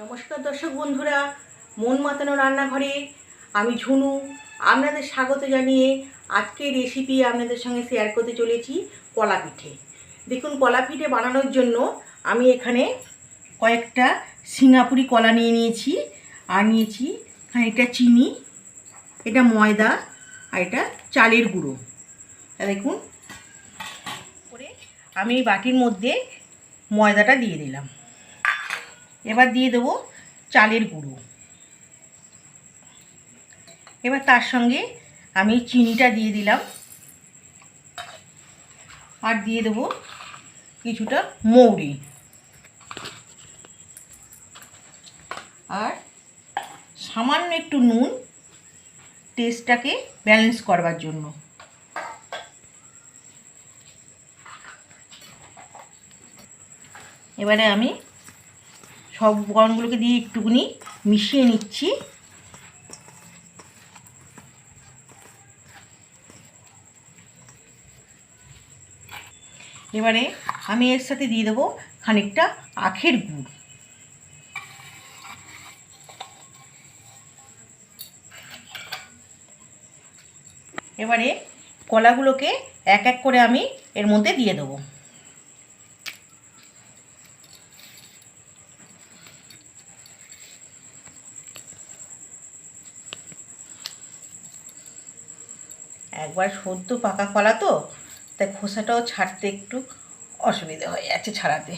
নমস্কার দর্শক বন্ধুরা, মন মাতানো রান্নাঘরে আমি ঝুনু আপনাদের স্বাগত জানিয়ে আজকের রেসিপি আপনাদের সঙ্গে শেয়ার করতে চলেছি কলা পিঠে। দেখুন, কলা পিঠে বানানোর জন্য আমি এখানে কয়েকটা সিঙ্গাপুরি কলা নিয়ে নিয়েছি, আর নিয়েছি এটা চিনি, এটা ময়দা, আর এটা চালের গুঁড়ো। দেখুন, করে আমি এই বাটির মধ্যে ময়দাটা দিয়ে দিলাম। এবার দিয়ে দেবো চালের গুঁড়ো। এবার তার সঙ্গে আমি চিনিটা দিয়ে দিলাম, আর দিয়ে দেবো কিছুটা মৌরি, আর সামান্য একটু নুন টেস্টটাকে ব্যালেন্স করবার জন্য। এবারে আমি সব উপকরণগুলোকে দিয়ে একটুখানি মিশিয়ে নিচ্ছি। এবারে আমি এর সাথে দিয়ে দেবো খানিকটা আখের গুড়। এবারে কলাগুলোকে এক এক করে আমি এর মধ্যে দিয়ে দেবো। একবার সদ্য পাকা কলা তো, তাই খোসাটাও ছাড়তে একটু অসুবিধা হয়ে যাচ্ছে ছাড়াতে।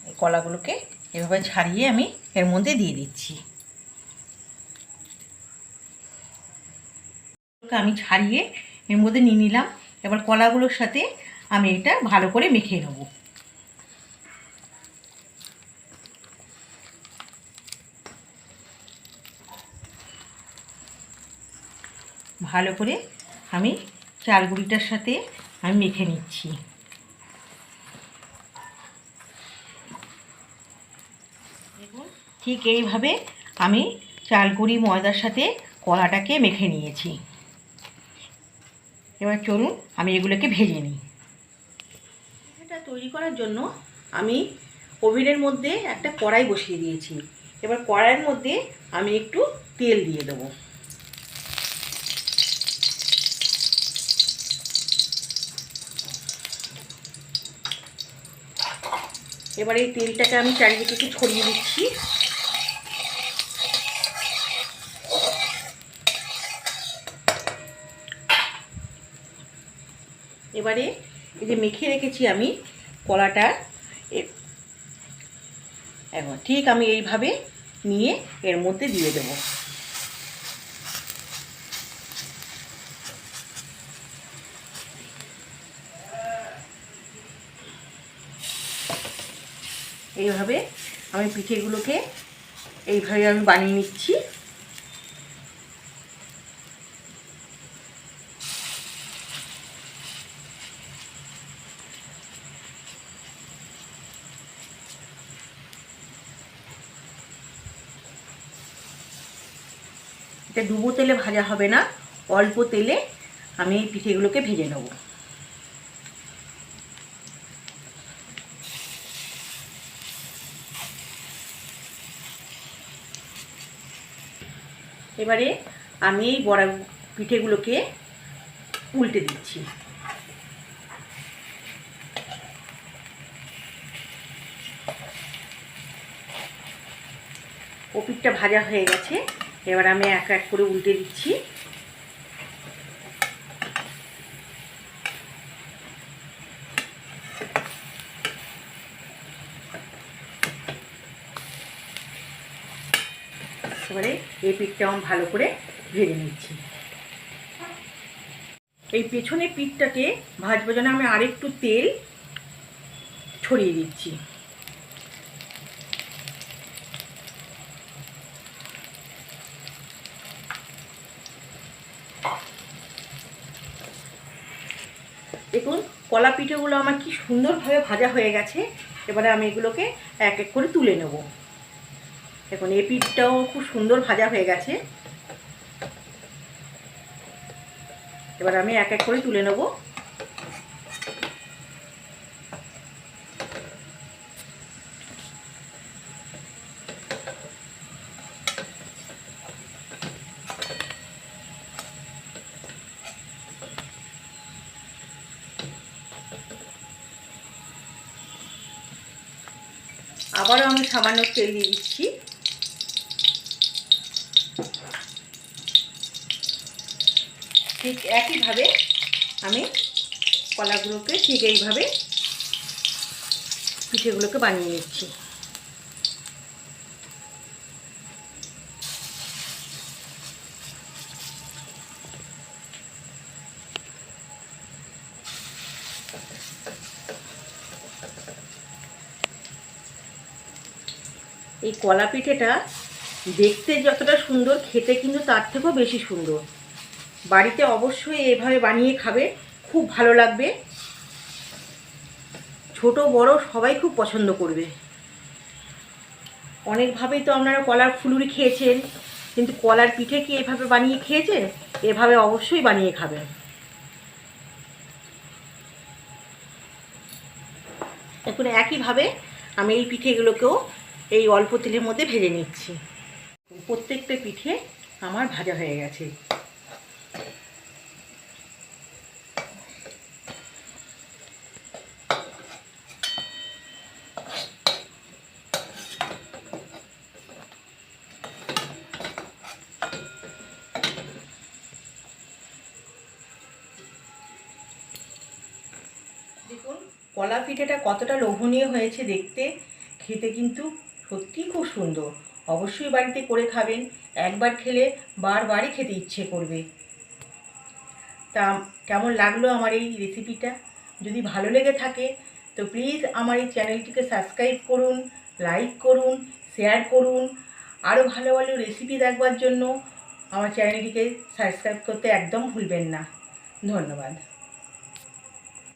এই কলাগুলোকে এভাবে ছাড়িয়ে আমি এর মধ্যে দিয়ে দিচ্ছি। আমি ছাড়িয়ে এর মধ্যে নিয়ে নিলাম। এবার কলাগুলোর সাথে আমি এটা ভালো করে মেখে নেব। ভালো করে আমি চাল গুঁড়িটার সাথে আমি মেখে নিচ্ছি। দেখুন, ঠিক এইভাবে আমি চাল গুঁড়ি ময়দার সাথে কলাটাকে মেখে নিয়েছি। এবার চলুন আমি এগুলোকে ভেজে নিই। এটা তৈরি করার জন্য আমি ওভেনের মধ্যে একটা কড়াই বসিয়ে দিয়েছি। এবার কড়াইয়ের মধ্যে আমি একটু তেল দিয়ে দেবো। এবার এই তেলটাকে আমি চারিদিকে একটু ছড়িয়ে দিচ্ছি। এবারে এই যে মেখে রেখেছি আমি কলাটা, এখন ঠিক আমি এইভাবে নিয়ে এর মধ্যে দিয়ে দেব। এইভাবে আমি পিঠেগুলোকে এইভাবে আমি বানিয়ে নিচ্ছি। এটা ডুবো তেলে ভাজা হবে না, অল্প তেলে আমি এই পিঠেগুলোকে ভেজে নেব। এবারে আমি এই বড়া পিঠেগুলোকে উল্টে দিচ্ছি। ও পিঠটা ভাজা হয়ে গেছে। এবার আমি এক এক করে উল্টে দিচ্ছি। এবারে এই পিঠটা আমি ভালো করে ভেজে নিচ্ছি। এই পেছনের পিঠটাকে ভাজবার জন্য আমি আরেকটু তেল ছড়িয়ে দিচ্ছি। দেখুন কলা পিঠেগুলো আমার কি সুন্দরভাবে ভাজা হয়ে গেছে। এবারে আমি এগুলোকে এক এক করে তুলে নেব। দেখুন এই পিঠটাও খুব সুন্দর ভাজা হয়ে গেছে। এবার আমি এক এক করে তুলে নেব। আবারও আমি সামান্য তেল দিয়ে দিচ্ছি। ঠিক একইভাবে আমি কলাগুলোকে ঠিক এইভাবে পিঠেগুলোকে বানিয়ে নিচ্ছি। এই কলা পিঠেটা দেখতে যতটা সুন্দর, খেতে কিন্তু তার থেকেও বেশি সুন্দর। বাড়িতে অবশ্যই এভাবে বানিয়ে খাবে, খুব ভালো লাগবে। ছোট বড় সবাই খুব পছন্দ করবে। অনেকভাবেই তো আপনারা কলার ফুলুরি খেয়েছেন, কিন্তু কলার পিঠে কি এভাবে বানিয়ে খেয়েছেন? এভাবে অবশ্যই বানিয়ে খাবেন। এখন একইভাবে আমি এই পিঠেগুলোকেও এই অল্প তেলের মধ্যে ভেজে নিচ্ছি। প্রত্যেকটা পিঠে আমার ভাজা হয়ে গেছে। দেখুন কলা পিঠেটা কতটা লোভনীয় হয়েছে দেখতে, খেতে কিন্তু সত্যিই খুব সুন্দর। অবশ্যই বাড়িতে করে খাবেন, একবার খেলে বারবারই খেতে ইচ্ছে করবে। তা কেমন লাগলো আমার এই রেসিপিটা? যদি ভালো লেগে থাকে তো প্লিজ আমার এই চ্যানেলটিকে সাবস্ক্রাইব করুন, লাইক করুন, শেয়ার করুন। আরও ভালো ভালো রেসিপি দেখবার জন্য আমার চ্যানেলটিকে সাবস্ক্রাইব করতে একদম ভুলবেন না। ধন্যবাদ।